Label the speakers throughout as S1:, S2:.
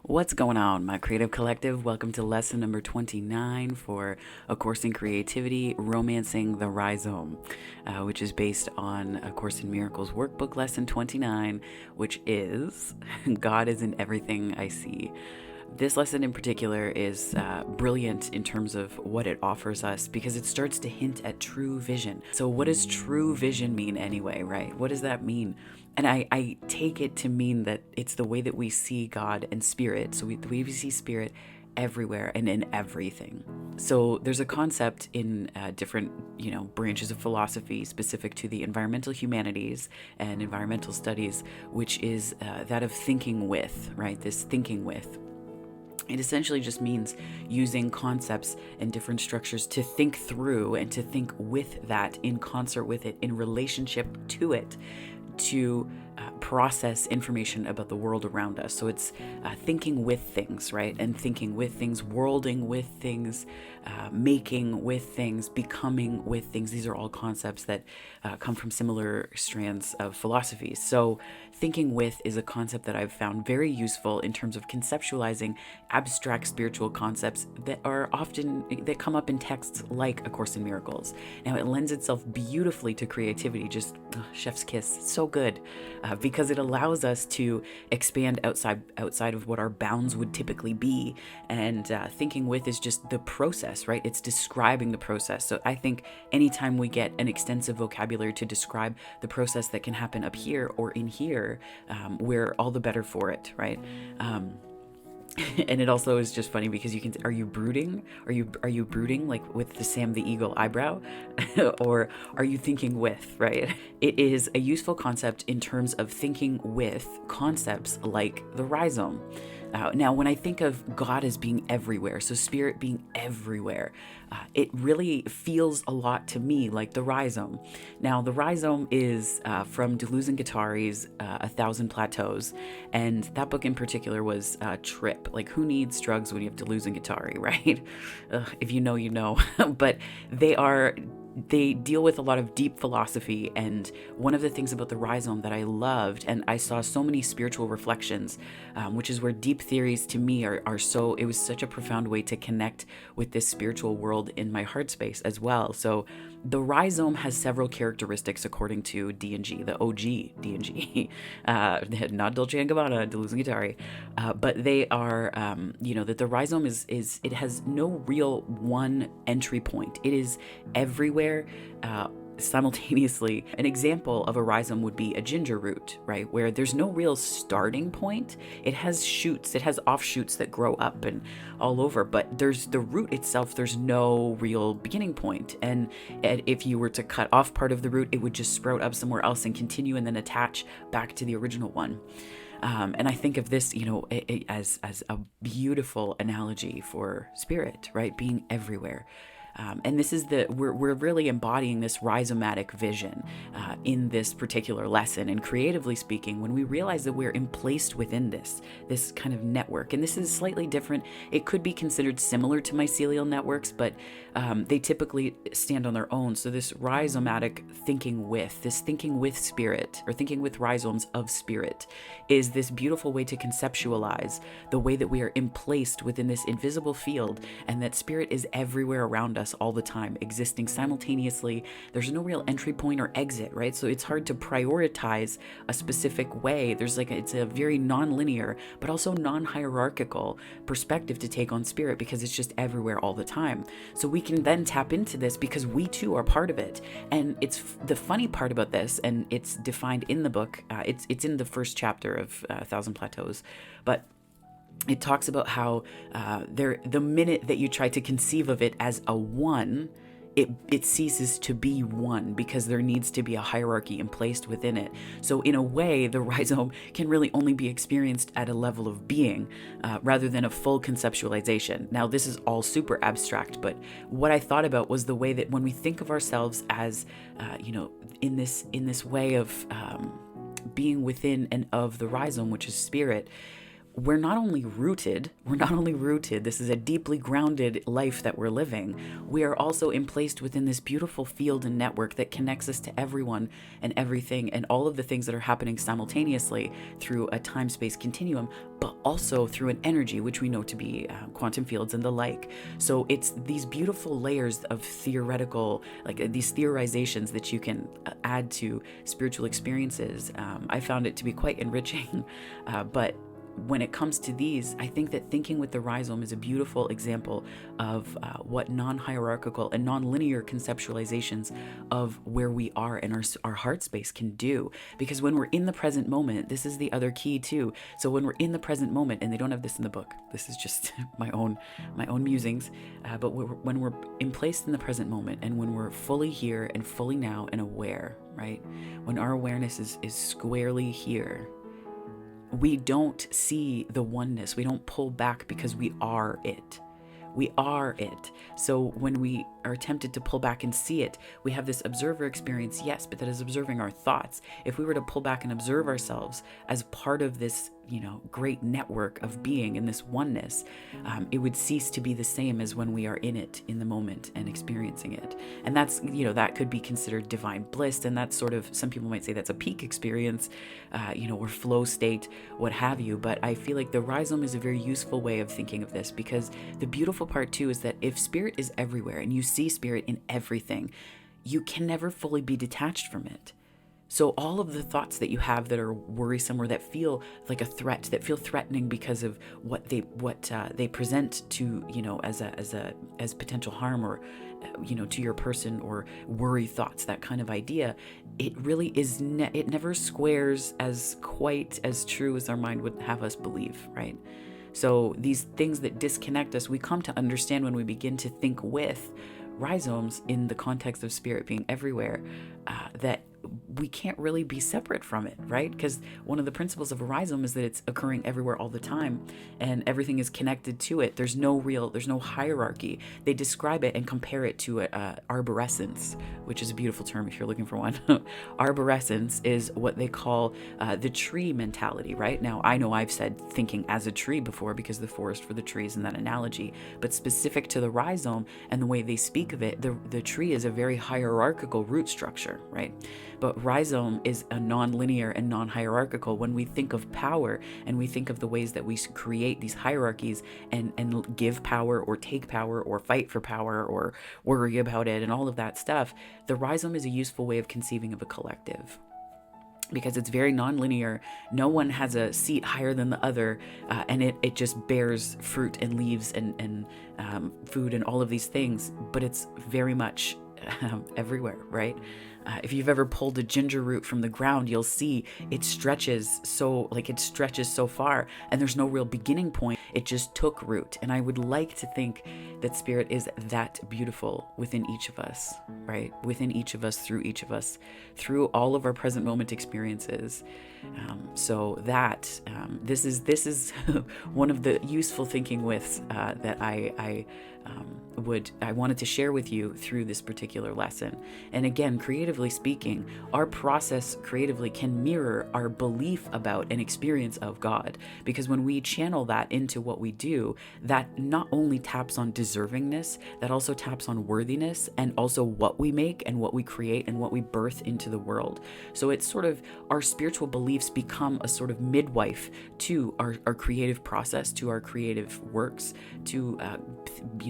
S1: What's going on, my creative collective? Welcome to lesson number 29 for A Course in Creativity, Romancing the Rhizome, which is based on A Course in Miracles Workbook lesson 29, which is God is in everything I see. This lesson in particular is brilliant in terms of what it offers us because it starts to hint at true vision. So what does true vision mean anyway, right? What does that mean? And I take it to mean that it's the way that we see God and spirit. So the way we see spirit everywhere and in everything. So there's a concept in different, branches of philosophy specific to the environmental humanities and environmental studies, which is that of thinking with, right? This thinking with. It essentially just means using concepts and different structures to think through and to think with that, in concert with it, in relationship to it, to process information about the world around us. So it's thinking with things, right? And thinking with things, worlding with things, making with things, becoming with things. These are all concepts that come from similar strands of philosophy. So thinking with is a concept that I've found very useful in terms of conceptualizing abstract spiritual concepts that come up in texts like A Course in Miracles. Now it lends itself beautifully to creativity, just chef's kiss, so good, because it allows us to expand outside of what our bounds would typically be. And thinking with is just the process, right? It's describing the process. So I think anytime we get an extensive vocabulary to describe the process that can happen up here or in here, we're all the better for it, right? And it also is just funny because are you brooding? Are you brooding like with the Sam the Eagle eyebrow? Or are you thinking with, right? It is a useful concept in terms of thinking with concepts like the rhizome. Now, when I think of God as being everywhere, so spirit being everywhere, it really feels a lot to me like the rhizome. Now, the rhizome is from Deleuze and Guattari's A Thousand Plateaus, and that book in particular was Trip. Like, who needs drugs when you have Deleuze and Guattari, right? If you know, you know. But they deal with a lot of deep philosophy, and one of the things about the rhizome that I loved, and I saw so many spiritual reflections, which is where deep theories to me it was such a profound way to connect with this spiritual world in my heart space as well. So the rhizome has several characteristics according to D&G, the OG D&G, not Dolce & Gabbana, Deleuze and Guattari, but they are, that the rhizome it has no real one entry point. It is everywhere, simultaneously. An example of a rhizome would be a ginger root, right? Where there's no real starting point. It has shoots, it has offshoots that grow up and all over, but there's the root itself, there's no real beginning point. And if you were to cut off part of the root, it would just sprout up somewhere else and continue and then attach back to the original one. And I think of this, as a beautiful analogy for spirit, right? Being everywhere. And this is we're really embodying this rhizomatic vision in this particular lesson. And creatively speaking, when we realize that we're emplaced within this kind of network, and this is slightly different, it could be considered similar to mycelial networks, but they typically stand on their own. So this rhizomatic thinking with spirit, or thinking with rhizomes of spirit, is this beautiful way to conceptualize the way that we are emplaced within this invisible field, and that spirit is everywhere around us all the time, existing simultaneously. There's no real entry point or exit, right? So it's hard to prioritize a specific way. It's a very non-linear, but also non-hierarchical perspective to take on spirit, because it's just everywhere all the time. So we can then tap into this because we too are part of it. And it's the funny part about this, and it's defined in the book. It's in the first chapter of A Thousand Plateaus, but it talks about how the minute that you try to conceive of it as a one, it ceases to be one, because there needs to be a hierarchy emplaced within it. So in a way, the rhizome can really only be experienced at a level of being, rather than a full conceptualization. Now, this is all super abstract, but what I thought about was the way that when we think of ourselves as, in this way of being within and of the rhizome, which is spirit, we're not only rooted, this is a deeply grounded life that we're living. We are also emplaced within this beautiful field and network that connects us to everyone and everything and all of the things that are happening simultaneously through a time-space continuum, but also through an energy, which we know to be quantum fields and the like. So it's these beautiful layers of theoretical, like these theorizations that you can add to spiritual experiences. I found it to be quite enriching, but when it comes to these, I think that thinking with the rhizome is a beautiful example of what non-hierarchical and non-linear conceptualizations of where we are in our heart space can do. Because when we're in the present moment, this is the other key too. So when we're in the present moment, and they don't have this in the book, this is just my own musings, but when we're placed in the present moment, and when we're fully here and fully now and aware, right? When our awareness is squarely here, we don't see the oneness. We don't pull back because we are it. We are it. So when we are tempted to pull back and see it, we have this observer experience, yes, but that is observing our thoughts. If we were to pull back and observe ourselves as part of this, great network of being in this oneness, it would cease to be the same as when we are in it in the moment and experiencing it. And that's, that could be considered divine bliss. And that's sort of, some people might say that's a peak experience, or flow state, what have you. But I feel like the rhizome is a very useful way of thinking of this, because the beautiful part too is that if spirit is everywhere and you see spirit in everything, you can never fully be detached from it. So all of the thoughts that you have that are worrisome or that feel like a threat, that feel threatening because of what they present to, as potential harm, or to your person, or worry thoughts, that kind of idea, it really is it never squares as quite as true as our mind would have us believe, right? So these things that disconnect us, we come to understand when we begin to think with rhizomes in the context of spirit being everywhere, that we can't really be separate from it, right? Because one of the principles of a rhizome is that it's occurring everywhere all the time, and everything is connected to it. There's no hierarchy. They describe it and compare it to arborescence, which is a beautiful term if you're looking for one. Arborescence is what they call the tree mentality, right? Now, I know I've said thinking as a tree before because of the forest for the trees and that analogy, but specific to the rhizome and the way they speak of it, the tree is a very hierarchical root structure, right? But rhizome is a non-linear and non-hierarchical. When we think of power and we think of the ways that we create these hierarchies and give power or take power or fight for power or worry about it and all of that stuff, the rhizome is a useful way of conceiving of a collective, because it's very non-linear. No one has a seat higher than the other, and it just bears fruit and leaves and food and all of these things, but it's very much everywhere, right? If you've ever pulled a ginger root from the ground, you'll see it stretches so far, and there's no real beginning point. It just took root. And I would like to think that spirit is that beautiful within each of us, right? Within each of us, through all of our present moment experiences. So that this is one of the useful thinking withs that I wanted to share with you through this particular lesson. And again, creatively speaking, our process creatively can mirror our belief about and experience of God, because when we channel that into what we do, that not only taps on deservingness, that also taps on worthiness, and also what we make and what we create and what we birth into the world. So it's sort of, our spiritual beliefs become a sort of midwife to our creative process, to our creative works, to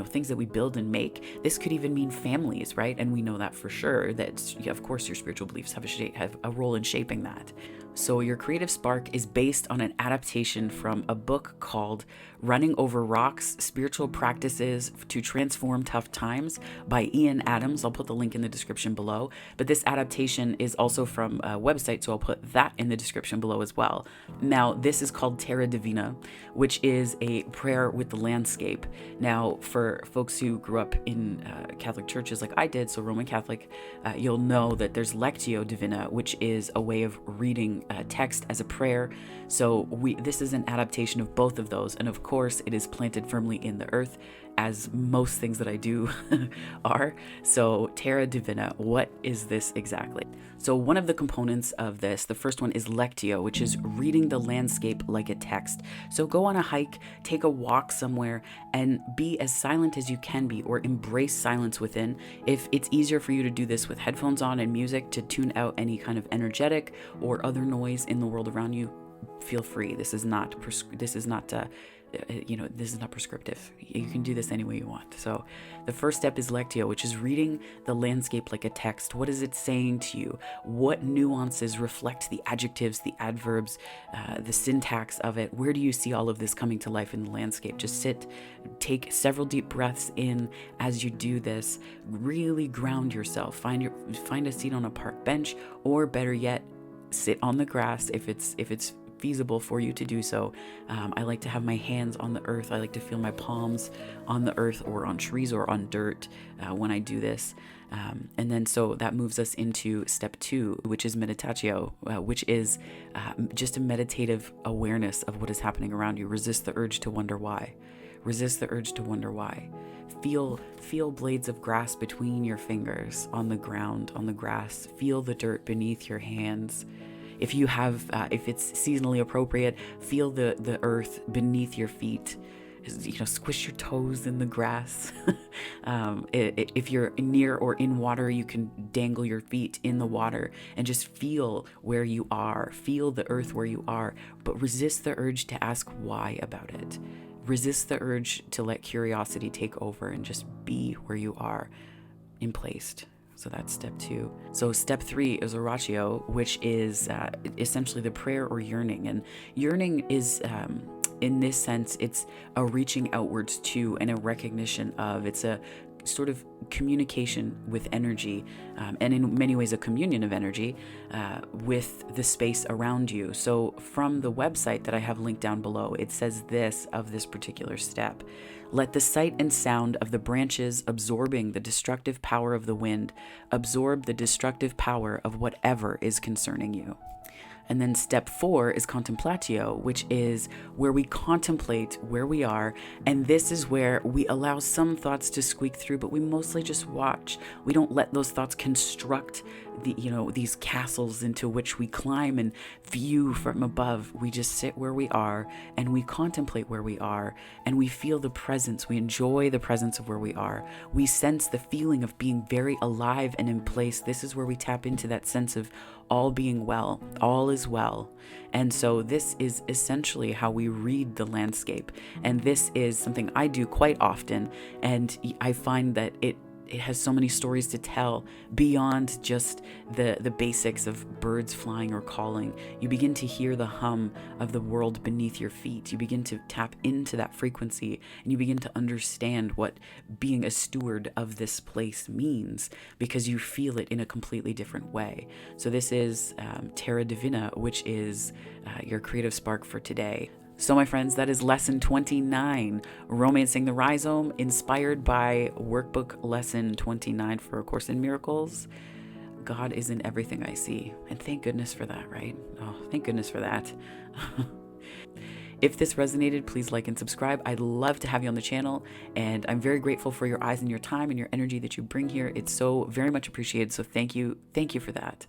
S1: things that we build and make. This could even mean families, right? And we know that for sure, that of course your spiritual beliefs have a role in shaping that. So your creative spark is based on an adaptation from a book called Running Over Rocks: Spiritual Practices to Transform Tough Times by Ian Adams. I'll put the link in the description below. But this adaptation is also from a website, so I'll put that in the description below as well. Now, this is called Terra Divina, which is a prayer with the landscape. Now, for folks who grew up in Catholic churches like I did, so Roman Catholic, you'll know that there's Lectio Divina, which is a way of reading text as a prayer. So this is an adaptation of both of those. And of course, it is planted firmly in the earth, as most things that I do are. So Terra Divina, what is this exactly? So one of the components of this, the first one is Lectio, which is reading the landscape like a text. So go on a hike, take a walk somewhere, and be as silent as you can be, or embrace silence within. If it's easier for you to do this with headphones on and music to tune out any kind of energetic or other noise in the world around you, feel free. This is not prescriptive. You can do this any way you want. So the first step is Lectio, which is reading the landscape like a text. What is it saying to you? What nuances reflect the adjectives, the adverbs, the syntax of it? Where do you see all of this coming to life in the landscape? Just sit, take several deep breaths in as you do this. Really ground yourself. Find a seat on a park bench, or better yet, sit on the grass if it's feasible for you to do so. I like to have my hands on the earth. I like to feel my palms on the earth or on trees or on dirt when I do this. And then so that moves us into step 2, which is meditatio, which is just a meditative awareness of what is happening around you. Resist the urge to wonder why. Resist the urge to wonder why. Feel blades of grass between your fingers on the ground, on the grass. Feel the dirt beneath your hands. If it's seasonally appropriate, feel the earth beneath your feet. Squish your toes in the grass. If you're near or in water, you can dangle your feet in the water and just feel where you are. Feel the earth where you are, but resist the urge to ask why about it. Resist the urge to let curiosity take over and just be where you are, in place. So that's step 2. So step 3 is oratio, which is essentially the prayer or yearning. And yearning is, in this sense, it's a reaching outwards to and a recognition of. It's a sort of communication with energy, and in many ways a communion of energy with the space around you. So from the website that I have linked down below, it says this of this particular step: let the sight and sound of the branches absorbing the destructive power of the wind absorb the destructive power of whatever is concerning you. And then step 4 is contemplatio, which is where we contemplate where we are. And this is where we allow some thoughts to squeak through, but we mostly just watch. We don't let those thoughts construct these castles into which we climb and view from above. We just sit where we are and we contemplate where we are, and we feel the presence. We enjoy the presence of where we are. We sense the feeling of being very alive and in place. This is where we tap into that sense of all being well, all is well. And so this is essentially how we read the landscape. And this is something I do quite often. And I find that it has so many stories to tell beyond just the basics of birds flying or calling. You begin to hear the hum of the world beneath your feet. You begin to tap into that frequency, and you begin to understand what being a steward of this place means, because you feel it in a completely different way. So this is Terra Divina, which is your creative spark for today. So my friends, that is lesson 29, Romancing the Rhizome, inspired by workbook lesson 29 for A Course in Miracles. God is in everything I see. And thank goodness for that, right? Oh, thank goodness for that. If this resonated, please like and subscribe. I'd love to have you on the channel, and I'm very grateful for your eyes and your time and your energy that you bring here. It's so very much appreciated. So thank you for that.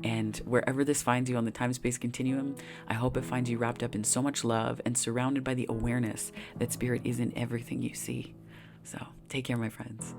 S1: And wherever this finds you on the time-space continuum, I hope it finds you wrapped up in so much love and surrounded by the awareness that spirit is in everything you see. So take care, my friends.